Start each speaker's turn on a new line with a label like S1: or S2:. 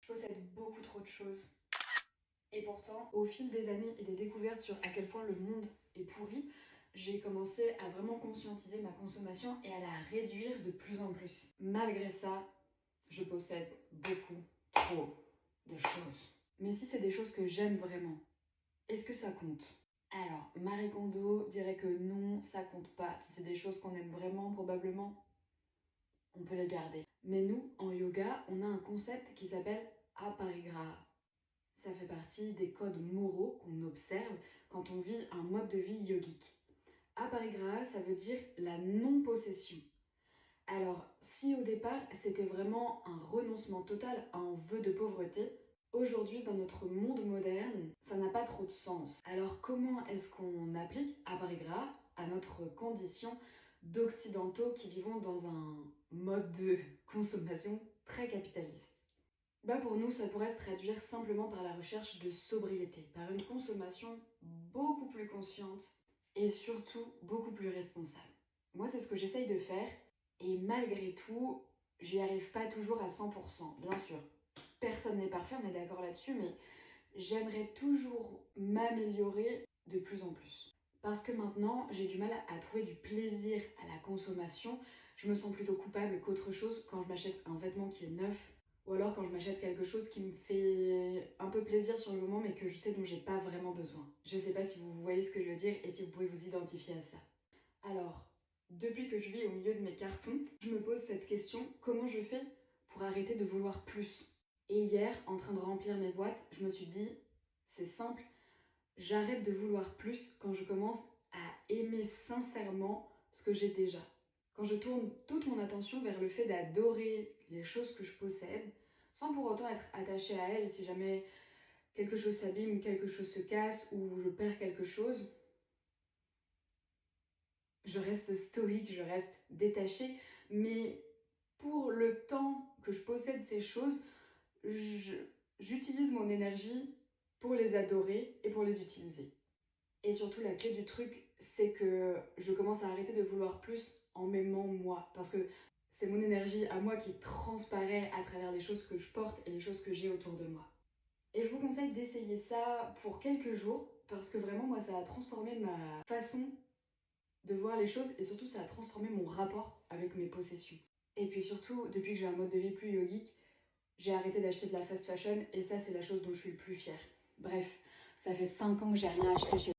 S1: Je possède beaucoup trop de choses. Et pourtant, au fil des années et des découvertes sur à quel point le monde est pourri, j'ai commencé à vraiment conscientiser ma consommation et à la réduire de plus en plus. Malgré ça, je possède beaucoup trop de choses. Mais si c'est des choses que j'aime vraiment, est-ce que ça compte? Alors, Marie Kondo dirait que non, ça compte pas. Si c'est des choses qu'on aime vraiment, probablement, on peut les garder. Mais nous, en yoga, on a un concept qui s'appelle aparigraha. Ça fait partie des codes moraux qu'on observe quand on vit un mode de vie yogique. Aparigraha, ça veut dire la non-possession. Alors, si au départ, c'était vraiment un renoncement total à un vœu de pauvreté, aujourd'hui, dans notre monde moderne, ça n'a pas trop de sens. Alors, comment est-ce qu'on applique Aparigraha à notre condition d'occidentaux qui vivons dans un mode de consommation très capitaliste? Pour nous, ça pourrait se traduire simplement par la recherche de sobriété, par une consommation beaucoup plus consciente et surtout beaucoup plus responsable. Moi, c'est ce que j'essaye de faire et malgré tout, j'y arrive pas toujours à 100%, bien sûr. Personne n'est parfait, on est d'accord là-dessus, mais j'aimerais toujours m'améliorer de plus en plus. Parce que maintenant, j'ai du mal à trouver du plaisir à la consommation. Je me sens plutôt coupable qu'autre chose quand je m'achète un vêtement qui est neuf ou alors quand je m'achète quelque chose qui me fait un peu plaisir sur le moment mais que je sais dont j'ai pas vraiment besoin. Je sais pas si vous voyez ce que je veux dire et si vous pouvez vous identifier à ça. Alors, depuis que je vis au milieu de mes cartons, je me pose cette question, comment je fais pour arrêter de vouloir plus? Et hier, en train de remplir mes boîtes, je me suis dit, c'est simple, j'arrête de vouloir plus quand je commence à aimer sincèrement ce que j'ai déjà. Quand je tourne toute mon attention vers le fait d'adorer les choses que je possède, sans pour autant être attachée à elles si jamais quelque chose s'abîme, quelque chose se casse ou je perds quelque chose, je reste stoïque, je reste détachée, mais pour le temps que je possède ces choses, j'utilise mon énergie pour les adorer et pour les utiliser. Et surtout, la clé du truc, c'est que je commence à arrêter de vouloir plus en m'aimant moi. Parce que c'est mon énergie à moi qui transparaît à travers les choses que je porte et les choses que j'ai autour de moi. Et je vous conseille d'essayer ça pour quelques jours, parce que vraiment, moi, ça a transformé ma façon de voir les choses et surtout, ça a transformé mon rapport avec mes possessions. Et puis surtout, depuis que j'ai un mode de vie plus yogique, j'ai arrêté d'acheter de la fast fashion et ça, c'est la chose dont je suis le plus fière. Bref, ça fait 5 ans que j'ai rien acheté chez